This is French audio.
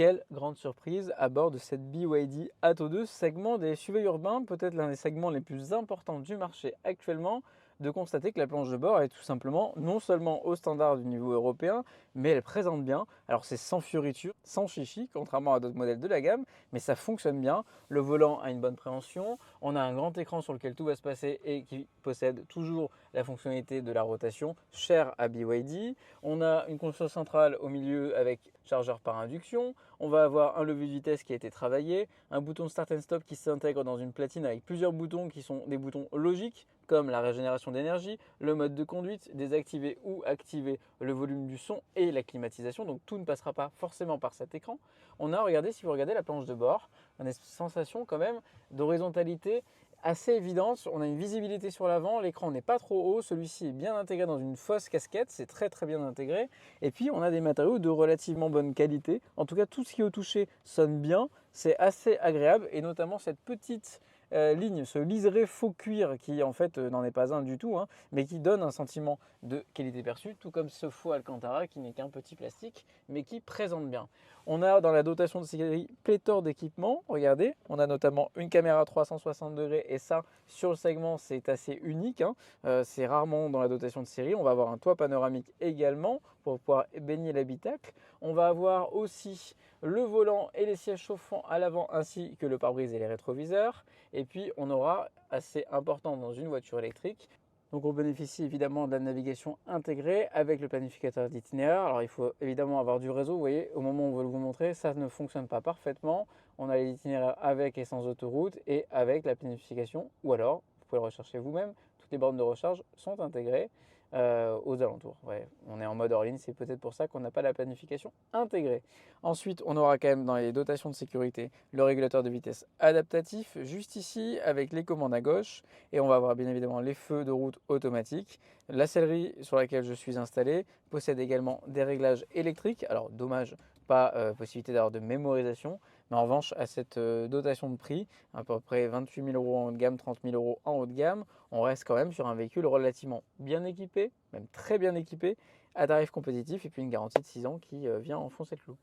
quelle grande surprise à bord de cette BYD Atto 2, segment des SUV urbains, peut-être l'un des segments les plus importants du marché actuellement, de constater que la planche de bord est tout simplement non seulement au standard du niveau européen, mais elle présente bien. Alors c'est sans fioriture, sans chichi, contrairement à d'autres modèles de la gamme, mais ça fonctionne bien. Le volant a une bonne préhension, on a un grand écran sur lequel tout va se passer et qui possède toujours la fonctionnalité de la rotation, chère à BYD. On a une console centrale au milieu avec chargeur par induction. On va avoir un levier de vitesse qui a été travaillé, un bouton start and stop qui s'intègre dans une platine avec plusieurs boutons qui sont des boutons logiques comme la régénération d'énergie, le mode de conduite, désactiver ou activer le volume du son et la climatisation. Donc tout ne passera pas forcément par cet écran. On a, regardez, si vous regardez la planche de bord, une sensation quand même d'horizontalité assez évidente. On a une visibilité sur l'avant, l'écran n'est pas trop haut, celui-ci est bien intégré dans une fausse casquette, c'est très très bien intégré. Et puis on a des matériaux de relativement bonne qualité. En tout cas, tout ce qui est au toucher sonne bien, c'est assez agréable et notamment cette petite ligne, ce liseré faux cuir qui en fait n'en est pas un du tout, hein, mais qui donne un sentiment de qualité perçue, tout comme ce faux Alcantara qui n'est qu'un petit plastique, mais qui présente bien. On a dans la dotation de série pléthore d'équipements. Regardez, on a notamment une caméra 360 degrés et ça, sur le segment, c'est assez unique, hein. C'est rarement dans la dotation de série. On va avoir un toit panoramique également pour pouvoir baigner l'habitacle. On va avoir aussi le volant et les sièges chauffants à l'avant ainsi que le pare-brise et les rétroviseurs. Et puis, on aura, assez important dans une voiture électrique, donc on bénéficie évidemment de la navigation intégrée avec le planificateur d'itinéraire. Alors il faut évidemment avoir du réseau, vous voyez, au moment où on veut vous montrer, ça ne fonctionne pas parfaitement. On a l'itinéraire avec et sans autoroute et avec la planification, ou alors, vous pouvez le rechercher vous-même, toutes les bornes de recharge sont intégrées aux alentours. Ouais, on est en mode hors ligne, c'est peut-être pour ça qu'on n'a pas la planification intégrée. Ensuite, on aura quand même dans les dotations de sécurité le régulateur de vitesse adaptatif, juste ici avec les commandes à gauche, et on va avoir bien évidemment les feux de route automatiques. La sellerie sur laquelle je suis installé possède également des réglages électriques. Alors dommage, pas possibilité d'avoir de mémorisation, mais en revanche à cette dotation de prix, à peu près 28 000 euros en haut de gamme, 30 000 euros en haut de gamme, on reste quand même sur un véhicule relativement bien équipé, même très bien équipé, à tarif compétitif et puis une garantie de 6 ans qui vient enfoncer le clou.